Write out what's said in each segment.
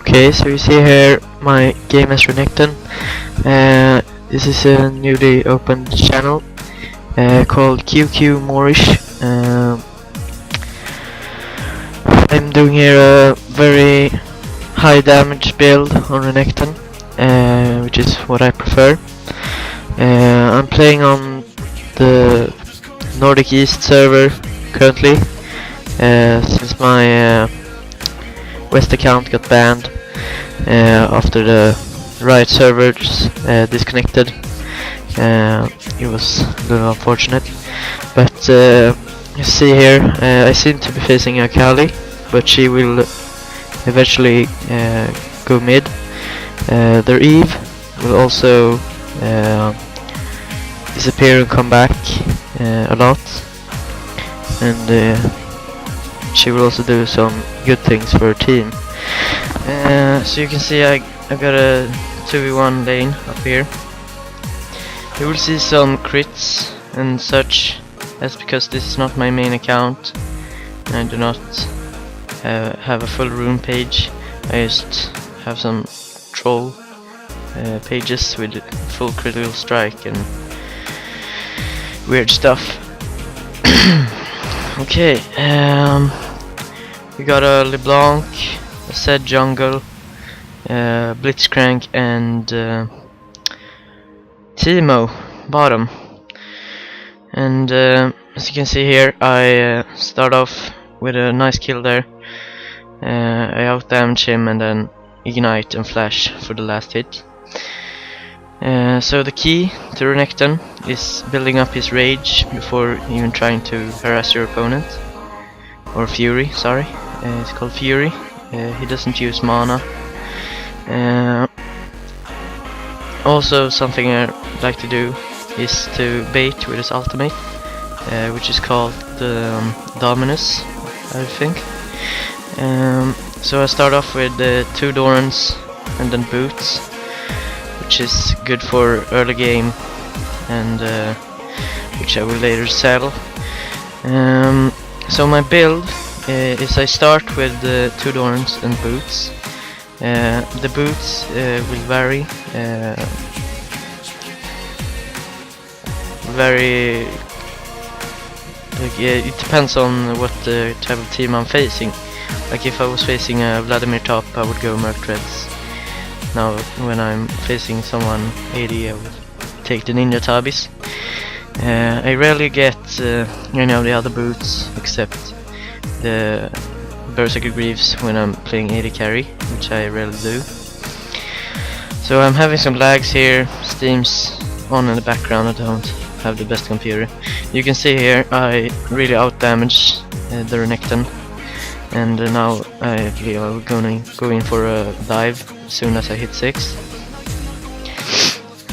Okay, so you see here my game as Renekton. This is a newly opened channel called QQ Moorish. I'm doing here a very high damage build on Renekton, which is what I prefer. I'm playing on the Nordic East server currently, since my West account got banned after the Riot servers disconnected. It was a little unfortunate, but you see here I seem to be facing Akali, but she will eventually go mid. Their Eve will also disappear and come back a lot, and she will also do some good things for her team. So you can see I got a 2v1 lane up here. You will see some crits and such. That's because this is not my main account. I do not have a full rune page. I just have some troll pages with full critical strike and weird stuff. Okay, we got a LeBlanc, a Zed jungle, Blitzcrank, and Teemo bottom. And as you can see here, I start off with a nice kill there. I out damage him and then ignite and flash for the last hit. So the key to Renekton is building up his rage before even trying to harass your opponent. Or Fury, sorry. It's called Fury. He doesn't use mana. Also, something I like to do is to bait with his ultimate, which is called Dominus, I think. So I start off with 2 Dorans and then boots, which is good for early game, and which I will later sell. So my build is I start with 2 Dorans and boots. The boots will vary it depends on what type of team I'm facing. Like if I was facing a Vladimir top, I would go Merc Treads. Now when I'm facing someone AD, I would take the Ninja Tabis. I rarely get any of the other boots except the Berserker Greaves when I'm playing AD carry, which I rarely do. So I'm having some lags here, Steam's on in the background, I don't have the best computer. You can see here I really out damage the Renekton, and now I believe I'm gonna go in for a dive as soon as I hit 6.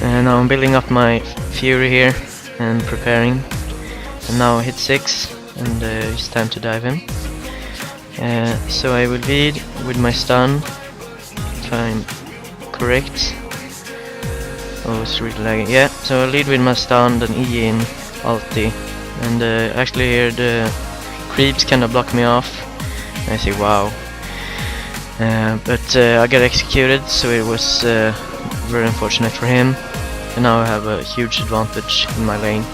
And now I'm building up my Fury here and preparing, and now I hit 6 and it's time to dive in. So I will lead with my stun, if I'm correct. Oh, it's really lagging. Yeah, so I'll lead with my stun, then E in, ulti, and actually here the creeps kinda block me off. I say wow, but I got executed, so it was very unfortunate for him, and now I have a huge advantage in my lane,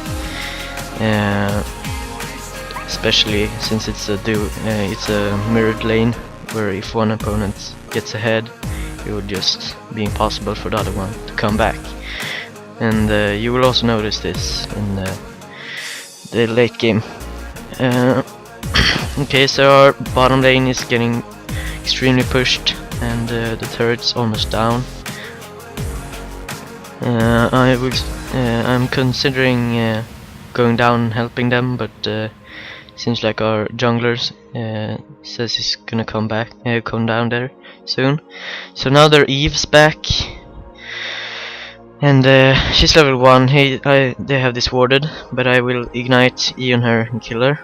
especially since it's a mirrored lane, where if one opponent gets ahead, it would just be impossible for the other one to come back. And you will also notice this in the late game. Okay, so our bottom lane is getting extremely pushed, and the turret's almost down. I'm considering going down and helping them, but seems like our jungler says he's gonna come down there soon. So now their Eve's back, and she's level 1. They have this warded, but I will ignite E on her and kill her.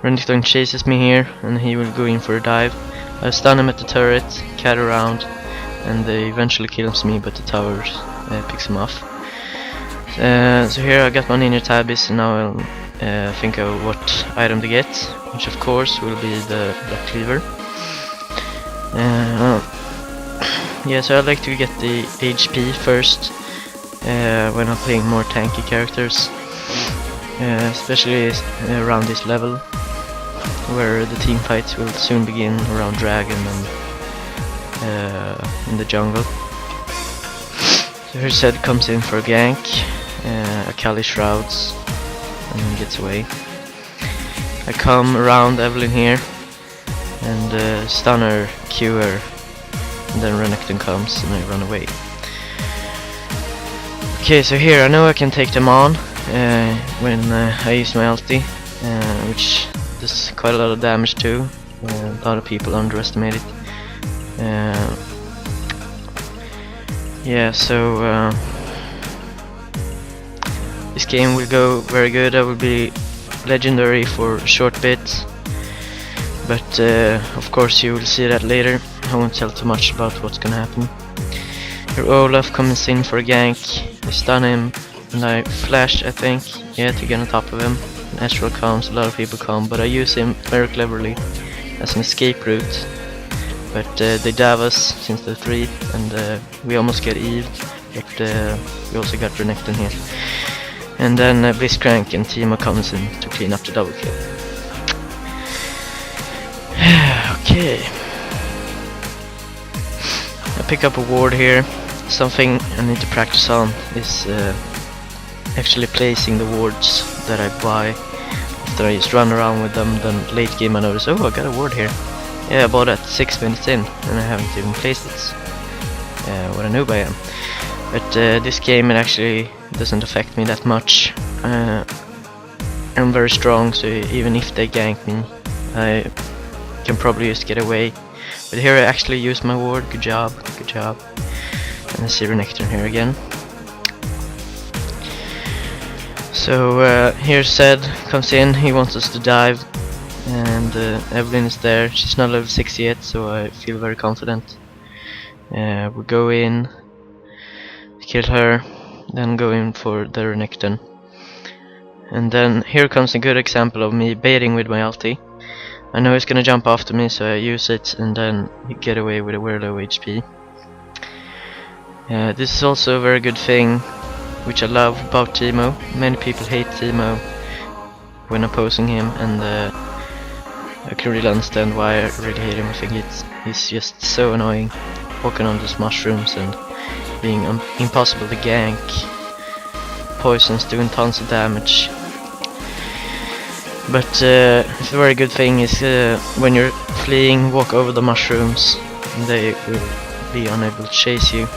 Renekton chases me here, and he will go in for a dive. I stun him at the turret, cat around, and they eventually kills me, but the towers picks him off. So here I got my Ninja Tabis, and now I'll think of what item to get, which of course will be the Black Cleaver. Uh, yeah, so I like to get the HP first when I'm playing more tanky characters, especially around this level, where the team fights will soon begin around Dragon and in the jungle. So her Zed comes in for a gank, Akali shrouds and gets away. I come around Evelyn here and stun her, Q her, and then Renekton comes and I run away. Okay, so here I know I can take them on when I use my ulti, which does quite a lot of damage too. A lot of people underestimate it. Yeah, so this game will go very good. I will be legendary for a short bit, but of course you will see that later. I won't tell too much about what's gonna happen. Here Olaf comes in for a gank. I stun him and I flash, I think, yeah, to get on top of him. And Astral comes, a lot of people come, but I use him very cleverly as an escape route. But they dive us since they're 3 and we almost get Eve, but we also got Renekton here. And then Blitzcrank and Timo comes in to clean up the double kill. Okay. I pick up a ward here. Something I need to practice on is actually placing the wards that I buy. After I just run around with them, then late game I notice, oh, I got a ward here. Yeah, I bought that 6 minutes in and I haven't even placed it. What a noob I am. But this game it actually doesn't affect me that much. I'm very strong, so even if they gank me, I can probably just get away. But here I actually used my ward. Good job, good job. And I see Renekton here again. So here Zed comes in. He wants us to dive, and Evelyn is there. She's not level 6 yet, so I feel very confident. We go in, kill her, then go in for the Renekton. And then here comes a good example of me baiting with my ulti. I know he's gonna jump after me, so I use it and then get away with a very low HP. This is also a very good thing, which I love about Timo. Many people hate Timo when opposing him, and I can really understand why I really hate him. I think he's just so annoying, walking on those mushrooms and being impossible to gank. Poisons doing tons of damage. But the very good thing is when you're fleeing, walk over the mushrooms, they will be unable to chase you.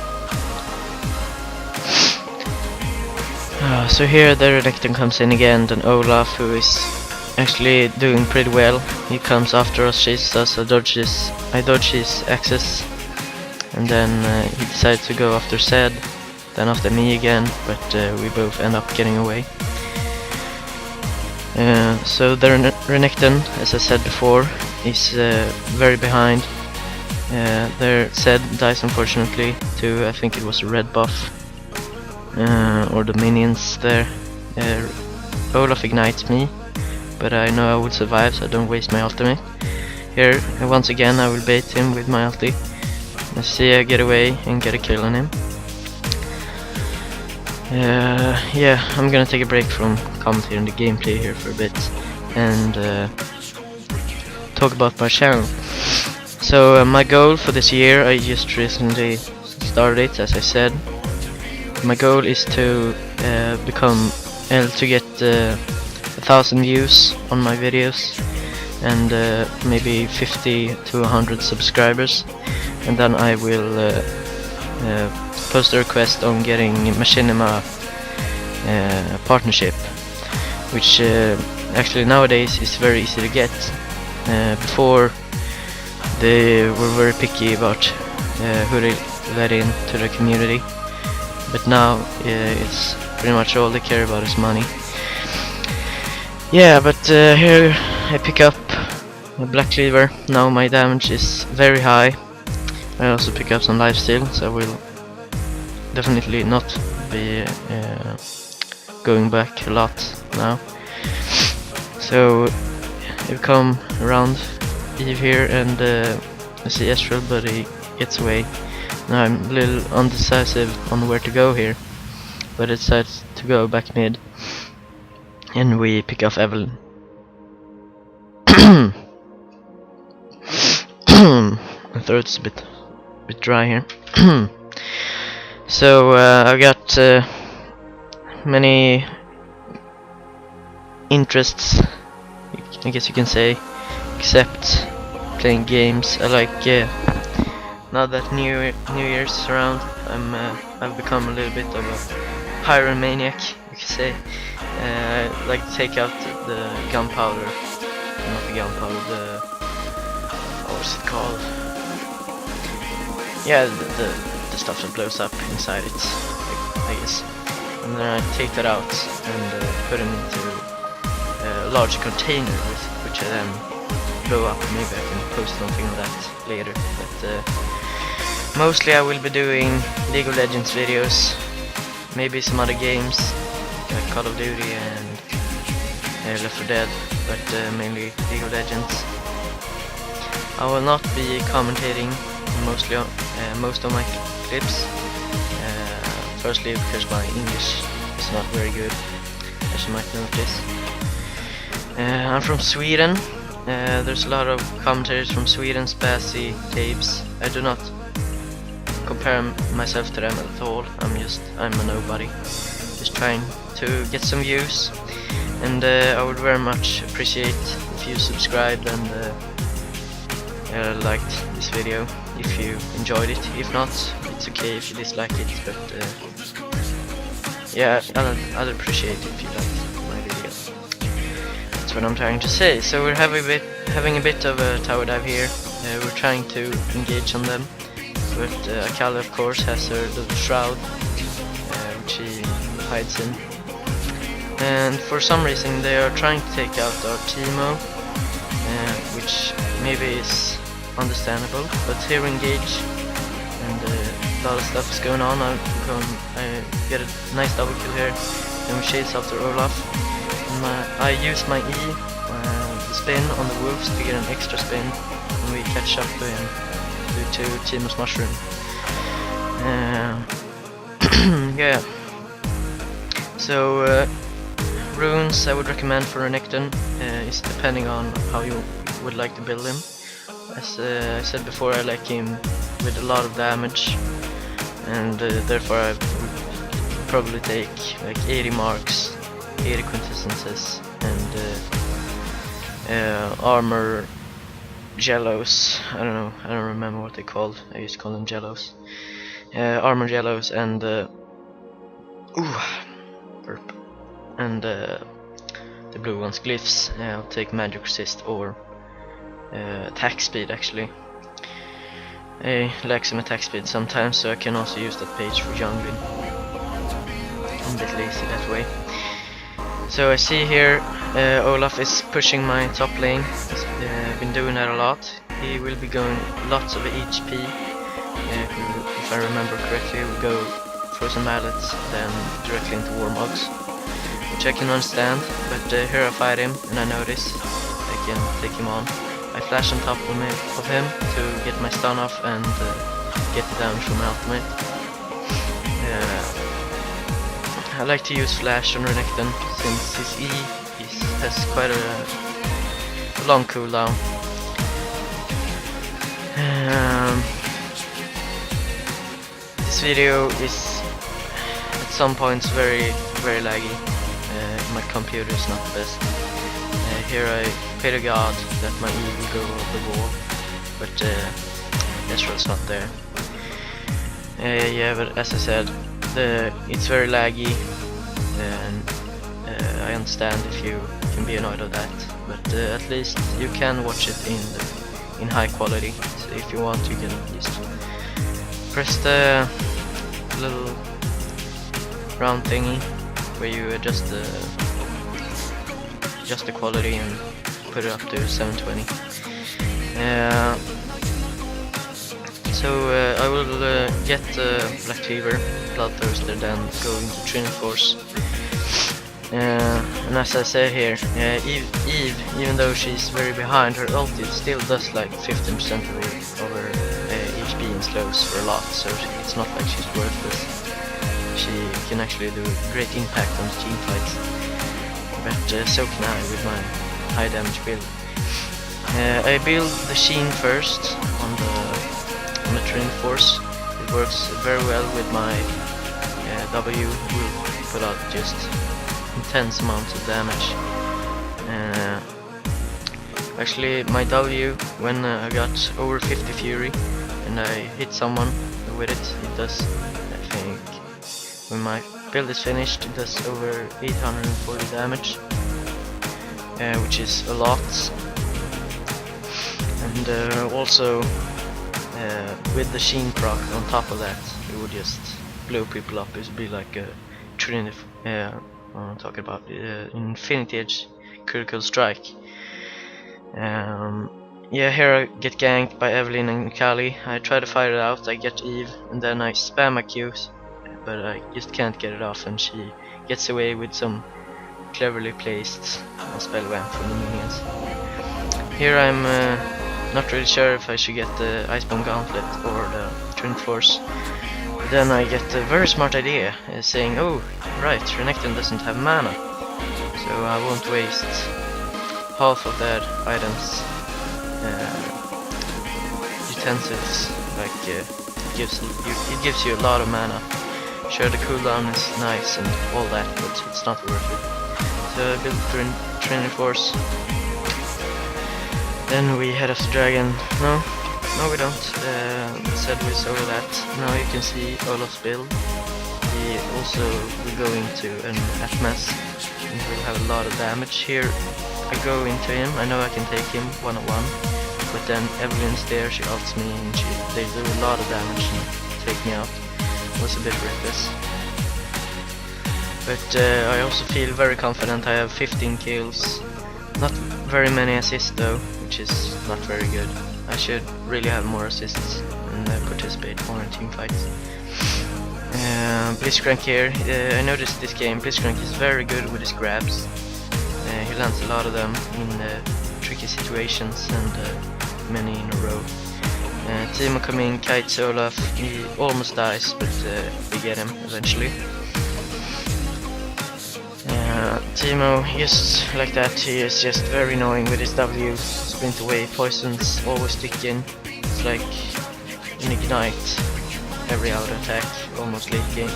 So here the Renekton comes in again, then Olaf, who is actually doing pretty well. He comes after us, chases us, I dodge his access, and then he decides to go after Zed, then after me again, but we both end up getting away. So the Renekton, as I said before, is very behind. Their Zed dies unfortunately to, I think it was a red buff, or the minions there. Olaf ignites me, but I know I would survive, so I don't waste my ultimate. Here, once again, I will bait him with my ulti. Let's see, I get away and get a kill on him. Yeah, I'm gonna take a break from commentating the gameplay here for a bit and talk about my channel. So my goal for this year, I just recently started it, as I said. My goal is to to get 1,000 views on my videos and maybe 50 to 100 subscribers, and then I will post a request on getting Machinima partnership, which actually nowadays is very easy to get. Before they were very picky about who they let in to the community, but now it's pretty much all they care about is money. Yeah, but here I pick up a Black Cleaver. Now my damage is very high. I also pick up some lifesteal, so I will definitely not be going back a lot now. So you come around Eve here and I see Ezreal, but he gets away. Now I'm a little undecisive on where to go here, but I decided to go back mid, and we pick off Evelyn. My throat's a bit dry here. So I've got many interests, I guess you can say, except playing games. I like now that New Year's is around, I've become a little bit of a pyromaniac, you could say. I like to take out the gunpowder, not the gunpowder, what's it called? Yeah, the stuff that blows up inside it, I guess. And then I take that out and put them into a large container, which I then blow up. Maybe I can post something of that later. But mostly I will be doing League of Legends videos, maybe some other games like Call of Duty and Left 4 Dead, but mainly League of Legends. I will not be commentating most of my clips. Firstly, because my English is not very good, as you might notice. I'm from Sweden. There's a lot of commentators from Sweden, Spazzy, Tabes. I do not compare myself to them at all. I'm a nobody, just trying to get some views. And I would very much appreciate if you subscribed and liked this video if you enjoyed it. If not, it's okay if you dislike it, but yeah, I'd appreciate it if you liked my video. That's what I'm trying to say. So we're having a bit of a tower dive here. We're trying to engage on them, but Akali of course has her little shroud, which she hides in. And for some reason they are trying to take out our Teemo, which maybe is understandable, but here we engage, and a lot of stuff is going on. I get a nice double kill here, and we chase after Olaf. I use my E, the spin on the wolves, to get an extra spin, and we catch up to him due to Teemo's mushroom. Yeah. So runes I would recommend for Renekton is depending on how you would like to build him. As I said before, I like him with a lot of damage, and therefore I would probably take like 80 marks, 80 quintessences, and armor jellos. I don't remember what they're called. I used to call them jellos. Armor jellos and burp. And the blue ones, glyphs. I'll take magic resist or attack speed. Actually, I lack some attack speed sometimes, so I can also use that page for jungling. I'm a bit lazy that way. So I see here Olaf is pushing my top lane. He's been doing that a lot. He will be going lots of HP. If I remember correctly, we go frozen mallets, then directly into warmogs, which I can understand. But here I fight him, and I notice I can take him on. I flash on top of him to get my stun off and get the damage from my ultimate. I like to use flash on Renekton since his E has quite a long cooldown. This video is at some points very laggy. My computer is not the best. Here I pray to God that my E will go over the wall, but Ezreal's not there. Yeah, but as I said, it's very laggy, and I understand if you can be annoyed of that, but at least you can watch it in high quality. So if you want, you can just press the little round thingy where you adjust the quality and put it up to 720. So I will get Black Cleaver, Bloodthirster, then go into Training Force, And as I say here, Eve, even though she's very behind, her ulti still does like 15% of her HP in slows for a lot, so it's not like she's worthless. She can actually do great impact on team fights. But so can I with my high damage build. I build the Sheen first on the Train Force. It works very well with my W. Will put out just intense amounts of damage. Actually, my W, when I got over 50 Fury and I hit someone with it, it does, I think, when my build is finished, it does over 840 damage, which is a lot. And also, with the Sheen proc on top of that, it would just blow people up. It would be like a Trinity. I'm talking about Infinity Edge critical strike. Yeah, here I get ganked by Evelyn and Kali. I try to fight it out, I get Eve, and then I spam my Qs, but I just can't get it off, and she gets away with some cleverly placed spell vamp from the minions. Here I'm not really sure if I should get the Icebomb Gauntlet or the Twin Force. Then I get a very smart idea, saying, oh, right, Renekton doesn't have mana, so I won't waste half of their items, utensils, like it gives you a lot of mana. Sure, the cooldown is nice and all that, but it's not worth it. So I built Trainer Force. Then we head off to Dragon. No we don't. Instead we saw that. Now you can see Olaf's build. He also will go into an Atmas and will have a lot of damage. Here I go into him. I know I can take him one-on-one, but then Evelyn's there, she ults me and they do a lot of damage and take me out. It was a bit reckless. But I also feel very confident. I have 15 kills. Not very many assists though, which is not very good. I should really have more assists and participate more in team fights. Blitzcrank here. I noticed this game Blitzcrank is very good with his grabs. He lands a lot of them in tricky situations and many in a row. Timo come in, kites Olaf. He almost dies, but we get him eventually. Timo, just like that, he is just very annoying with his W, sprint away, poisons, always stick in. It's like an ignite every auto attack, almost late game.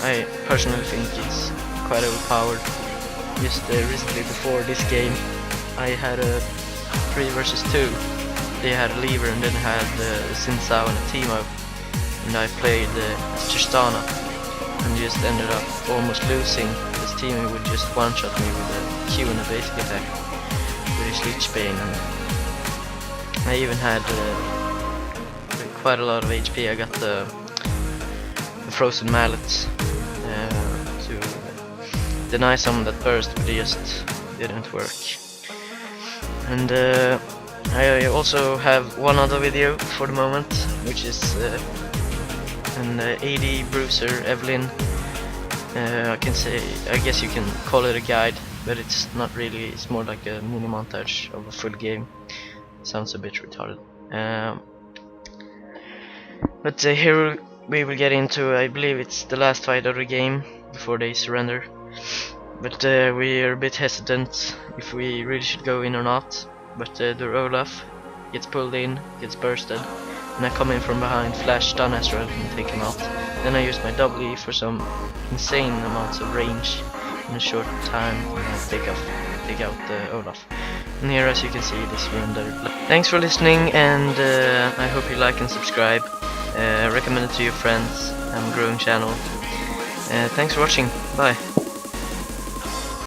I personally think it's quite overpowered. Just recently before this game, I had a 3 versus 2. They had a lever and then had Xin Sao and a Timo, and I played Tristana. And just ended up almost losing. This team would just one-shot me with a Q and a basic attack with his Lich Bane, and I even had quite a lot of HP. I got the Frozen Mallet to deny some of that burst, but it just didn't work. And I also have one other video for the moment, which is an AD Bruiser Evelyn. I guess you can call it a guide, but it's not really. It's more like a mini montage of a full game. Sounds a bit retarded. But here we will get into, I believe it's the last fight of the game before they surrender. But we are a bit hesitant if we really should go in or not. But the Olaf gets pulled in, gets bursted, and I come in from behind, flash, stun Astral, and take him out. Then I use my W for some insane amounts of range in a short time, and I take out the Olaf. And here, as you can see, this rendered. Thanks for listening, and I hope you like and subscribe. Recommend it to your friends. I'm a growing channel. Thanks for watching. Bye.